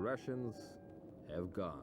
Russians have gone.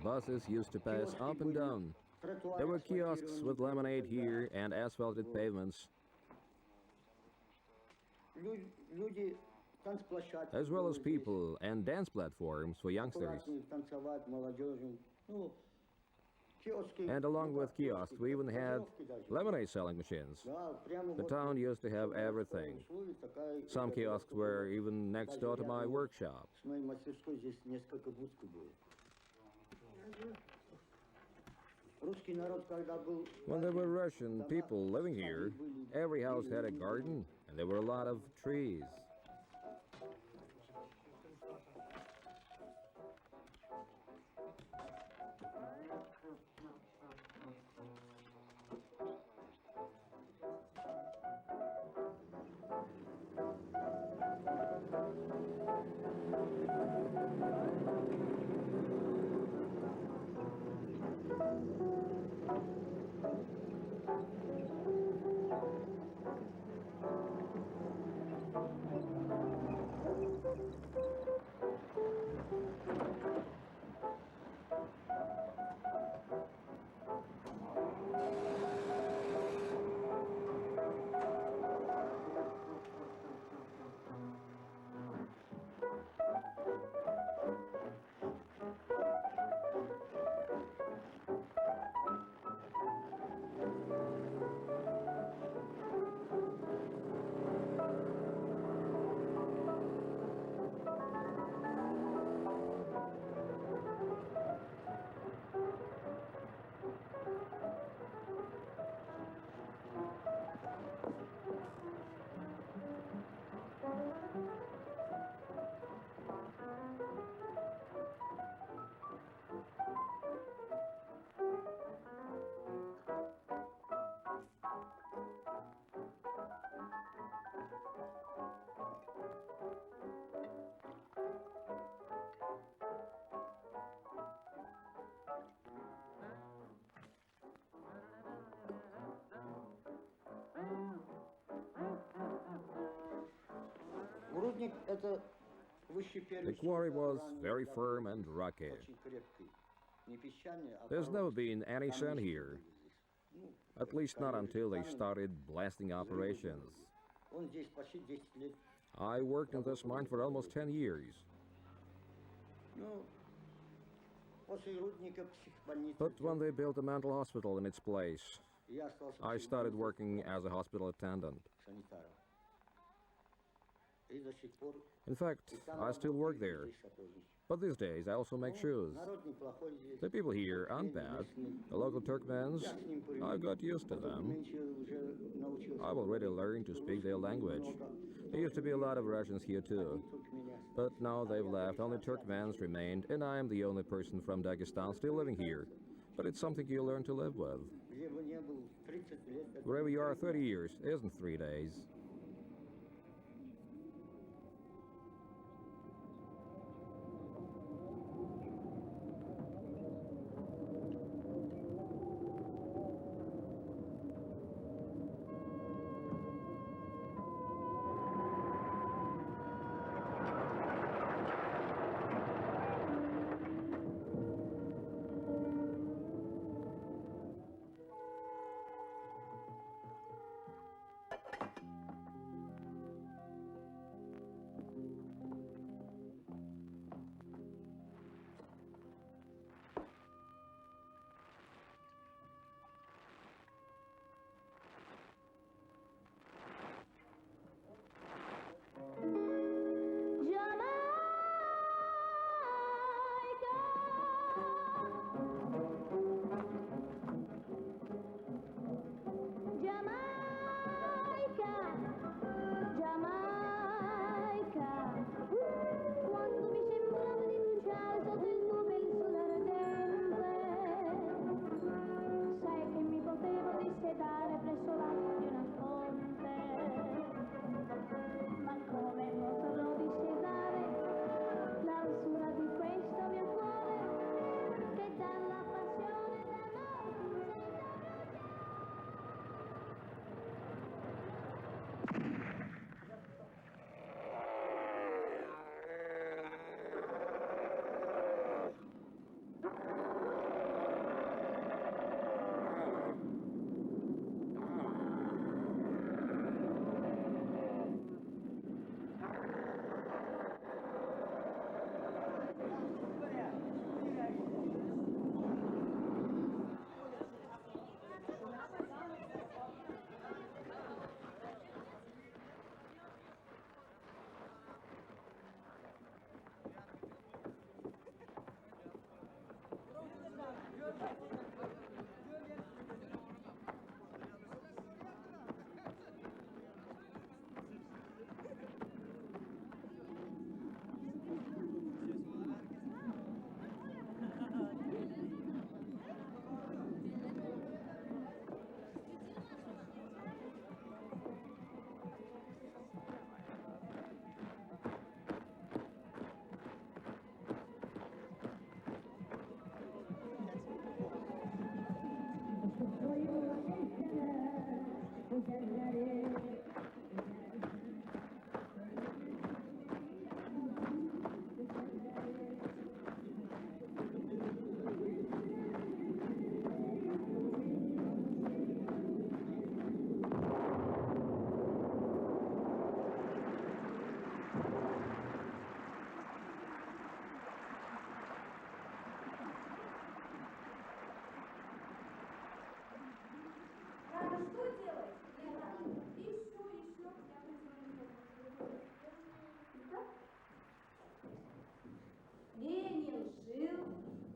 Buses used to pass up and down. There were kiosks with lemonade here and asphalted pavements, as well as people and dance platforms for youngsters. And along with kiosks, we even had lemonade selling machines. The town used to have everything. Some kiosks were even next door to my workshop. When there were Russian people living here, every house had a garden and there were a lot of trees. The quarry was very firm and rocky. There's never been any sand here, at least not until they started blasting operations. I worked in this mine for almost 10 years. But when they built a mental hospital in its place, I started working as a hospital attendant. In fact, I still work there. But these days I also make shoes. The people here aren't bad. The local Turkmens, I've got used to them. I've already learned to speak their language. There used to be a lot of Russians here too. But now they've left, only Turkmens remained, and I am the only person from Dagestan still living here. But it's something you learn to live with. Wherever you are 30 years isn't 3 days.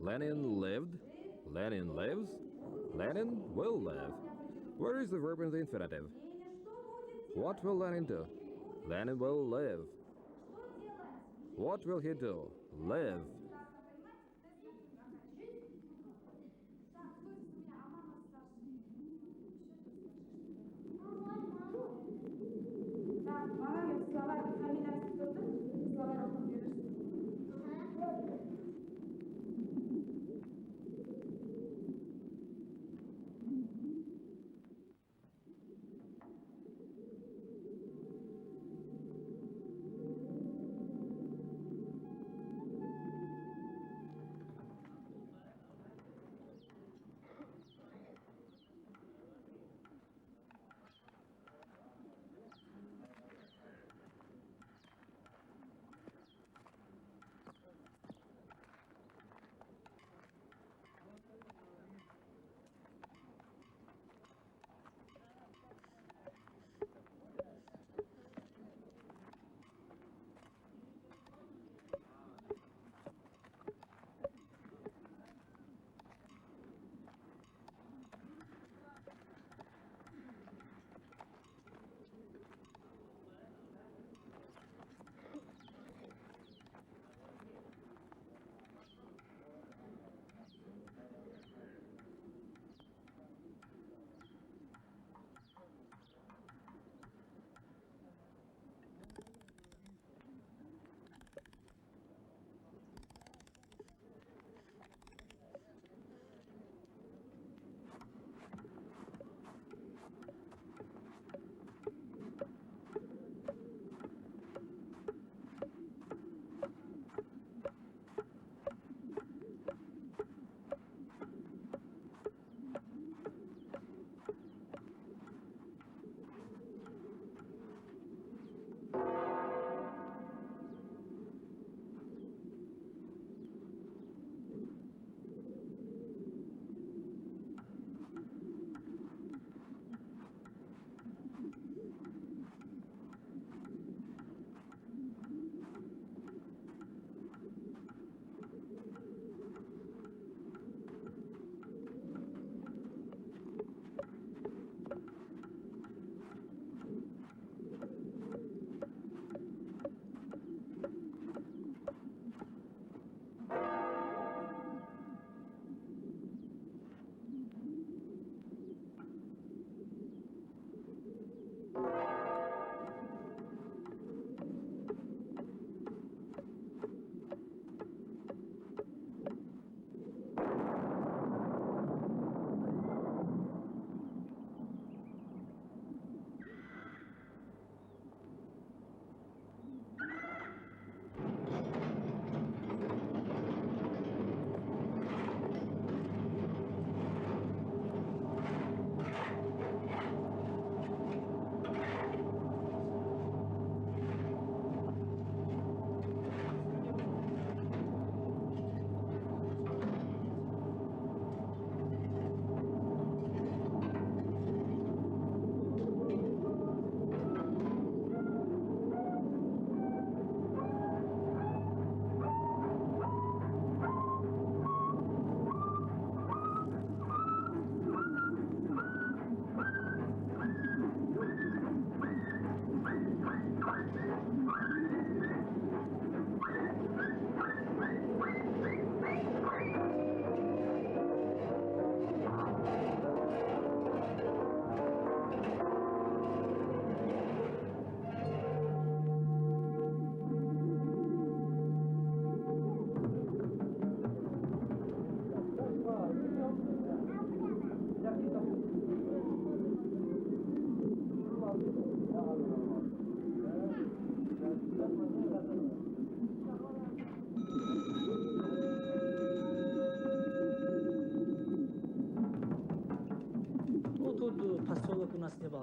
Lenin lived, Lenin lives, Lenin will live. Where is the verb in the infinitive? What will Lenin do? Lenin will live. What will he do? Live.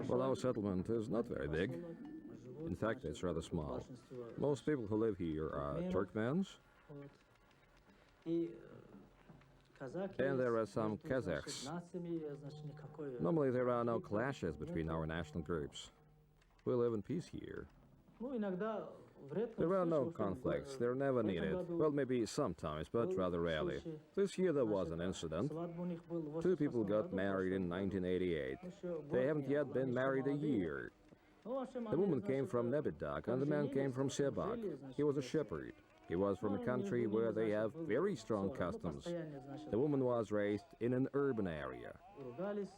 Well, our settlement is not very big. In fact, it's rather small. Most people who live here are Turkmens, and there are some Kazakhs. Normally, there are no clashes between our national groups. We live in peace here. There are no conflicts. They're never needed. Well, maybe sometimes, but rather rarely. This year there was an incident. Two people got married in 1988. They haven't yet been married a year. The woman came from Nebidak and the man came from Sebak. He was a shepherd. He was from a country where they have very strong customs. The woman was raised in an urban area.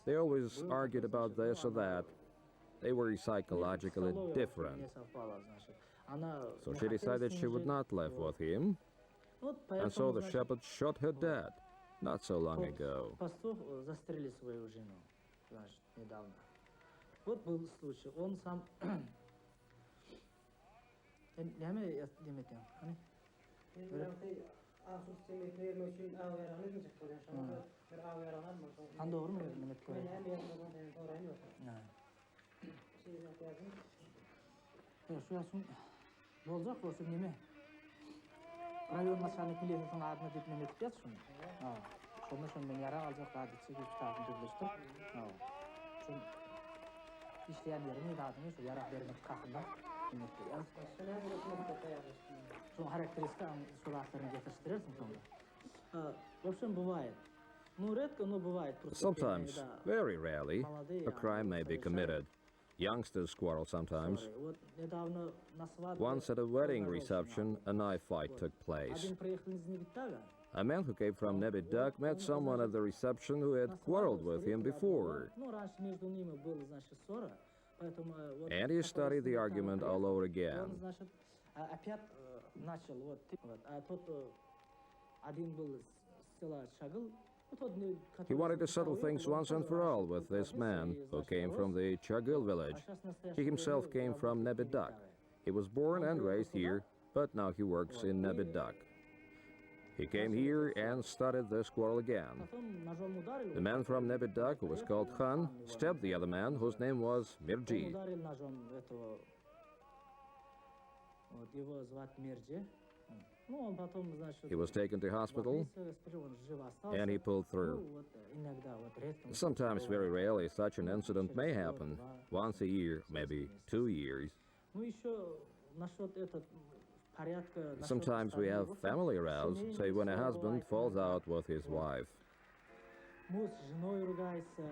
They always argued about this or that. They were psychologically different. So she decided she would not live with him, and so the shepherd shot her dead not so long ago. Bolacak olsun neme? Rayon начальник милициясының adına ditmem etip yaz şunu. Şunu ben yara alacak daha ditse ki tutarını düzleştir. Şunu işleyen yerine adını şu yara vermek kakında. Şunu karakteristik suratlarını getirtirirsin sonra. Вообще бывает. Ну, редко, но бывает. Sometimes, very rarely, a crime may be committed. Youngsters quarrel sometimes. Once at a wedding reception, a knife fight took place. A man who came from Nebidak met someone at the reception who had quarreled with him before. And he studied the argument all over again. He wanted to settle things once and for all with this man who came from the Chagil village. He himself came from Nebidak. He was born and raised here, but now he works in Nebidak. He came here and started this quarrel again. The man from Nebidak, who was called Khan, stabbed the other man, whose name was Mirji. He was taken to hospital, and he pulled through. Sometimes, very rarely, such an incident may happen. Once a year, maybe 2 years. Sometimes we have family rows, say when a husband falls out with his wife.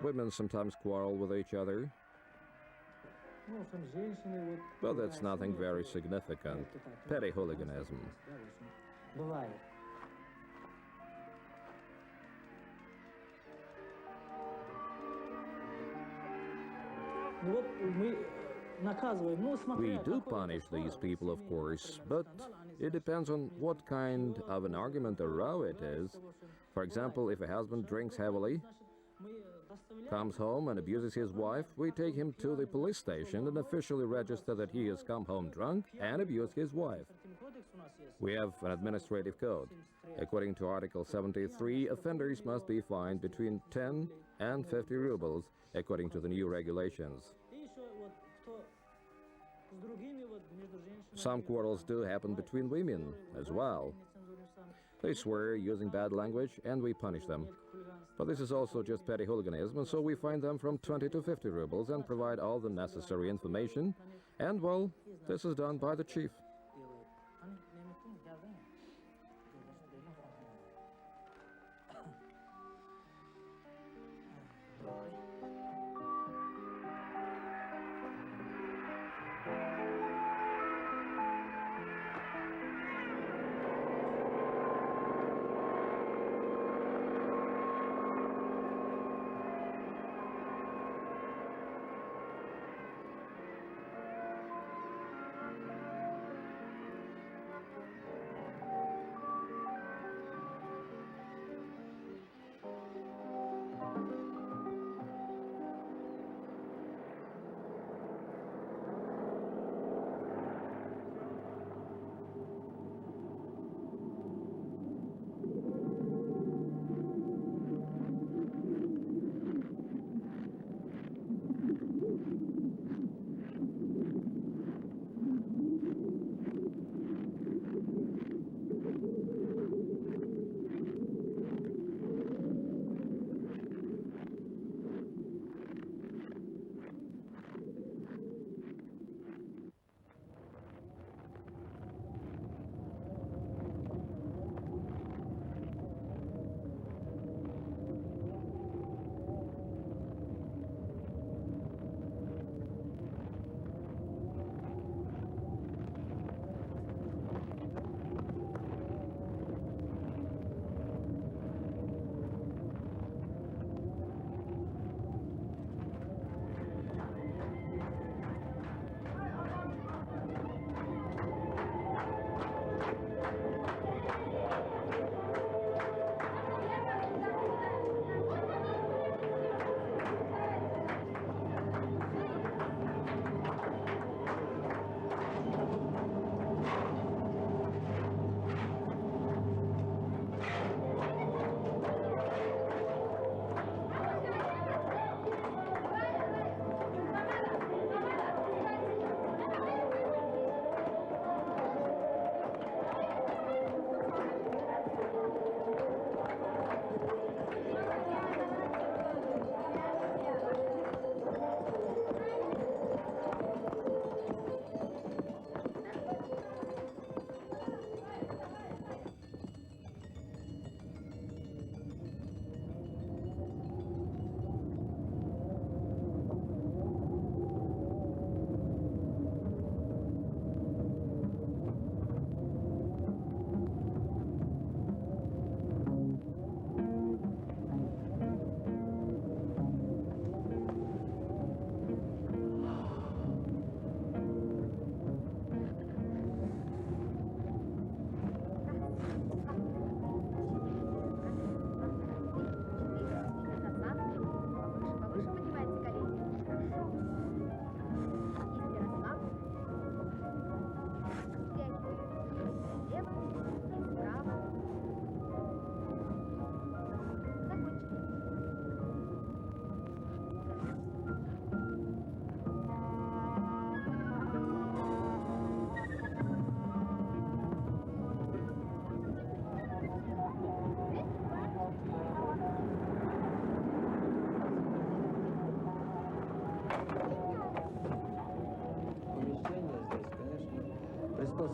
Women sometimes quarrel with each other. But that's nothing very significant. Petty hooliganism. We do punish these people, of course, but it depends on what kind of an argument or row it is. For example, if a husband drinks heavily, comes home and abuses his wife, we take him to the police station and officially register that he has come home drunk and abused his wife. We have an administrative code. According to Article 73, offenders must be fined between 10 and 50 rubles, according to the new regulations. Some quarrels do happen between women as well. They swear using bad language and we punish them. But this is also just petty hooliganism, and so we fine them from 20 to 50 rubles and provide all the necessary information. And, well, this is done by the chief.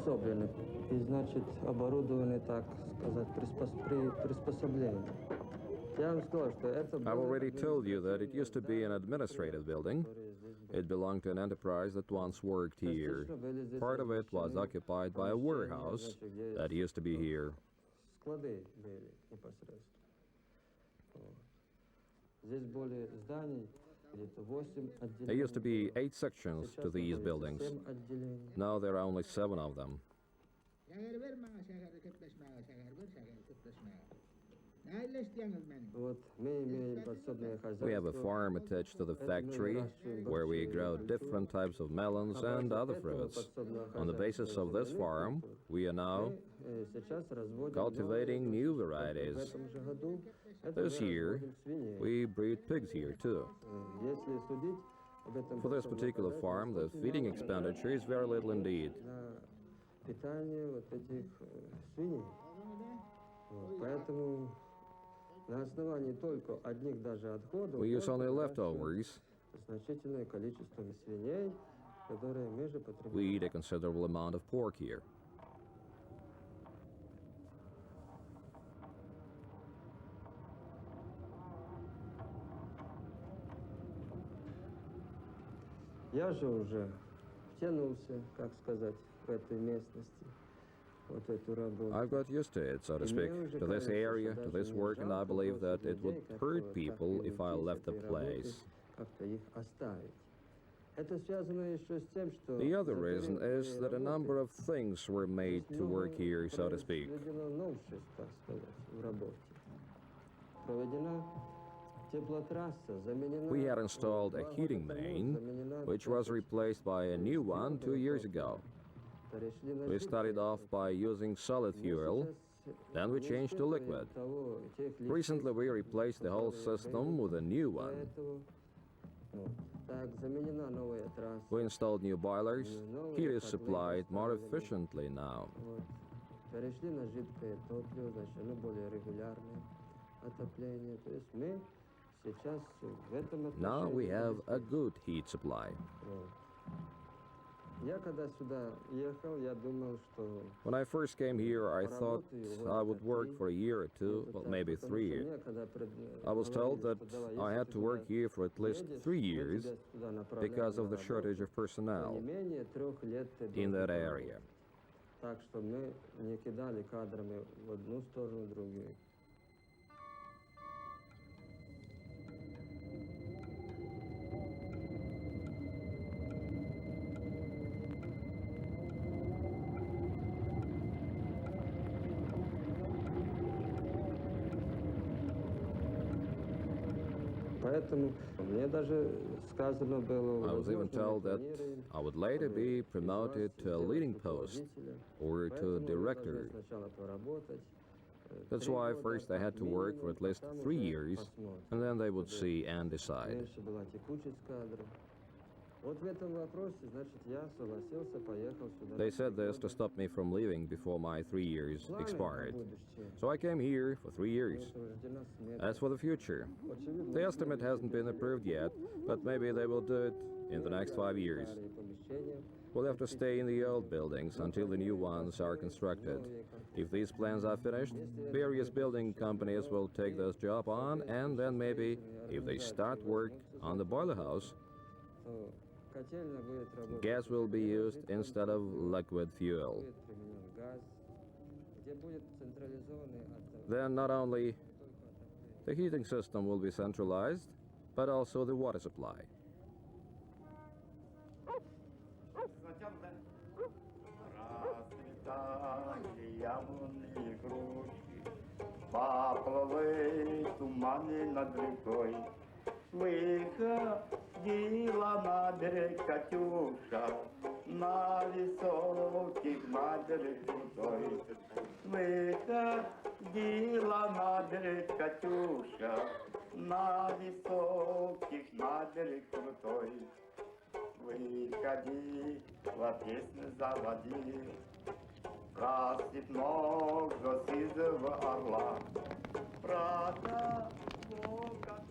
приспособлены. И, значит, оборудованы, так сказать, приспособлением. I've already told you that it used to be an administrative building. It belonged to an enterprise that once worked here. Part of it was occupied by a warehouse that used to be here. Склады были непосредственно. Здесь были здания. There used to be 8 sections to these buildings. Now there are only 7 of them. We have a farm attached to the factory where we grow different types of melons and other fruits. On the basis of this farm, we are now cultivating new varieties. This year, we breed pigs here too. For this particular farm, the feeding expenditure is very little indeed. We use only leftovers. We eat a considerable amount of pork here. Я же уже втянулся, как сказать, в этой местности. I've got used to it, so to speak, to this area, to this work, and I believe that it would hurt people if I left the place. The other reason is that a number of things were made to work here, so to speak. We had installed a heating main, which was replaced by a new one 2 years ago. We started off by using solid fuel, then we changed to liquid. Recently we replaced the whole system with a new one. We installed new boilers. Heat is supplied more efficiently now. Now we have a good heat supply. When I first came here, I thought I would work for a year or 2, well, maybe 3 years. I was told that I had to work here for at least 3 years because of the shortage of personnel in that area. I was even told that I would later be promoted to a leading post or to a director. That's why first I had to work for at least 3 years, and then they would see and decide. They said this to stop me from leaving before my 3 years expired. So I came here for 3 years. As for the future, the estimate hasn't been approved yet, but maybe they will do it in the next 5 years. We'll have to stay in the old buildings until the new ones are constructed. If these plans are finished, various building companies will take this job on, and then maybe, if they start work on the boiler house, gas will be used instead of liquid fuel. Then not only the heating system will be centralized, but also the water supply. Выходила на берег Катюша, на высоких на берег крутой. Выходила на берег Катюша, на высоких на берег крутой. Выходила, песню заводи, про степного сизого орла, про того, как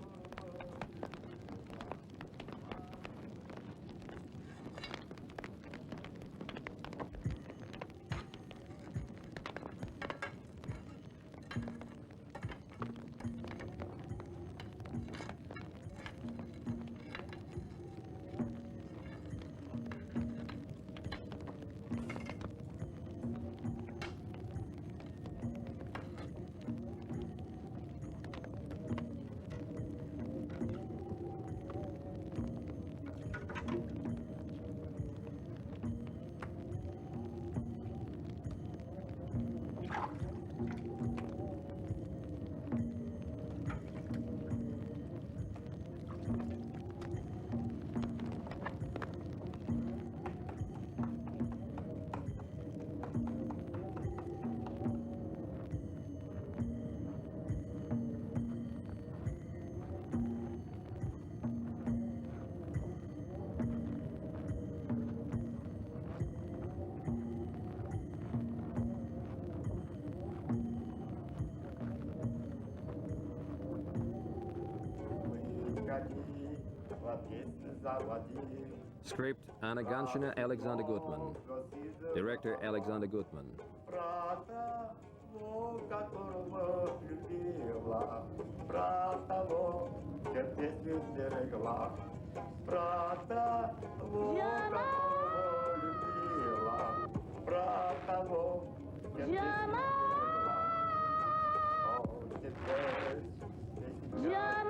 заводи. Script Anna Ganshina, Alexander Gutman. Director Alexander Gutman. Про того, которого любила, про того, чем песню берегла, про того, которого любила, про того, чем песню берегла. О, теперь песня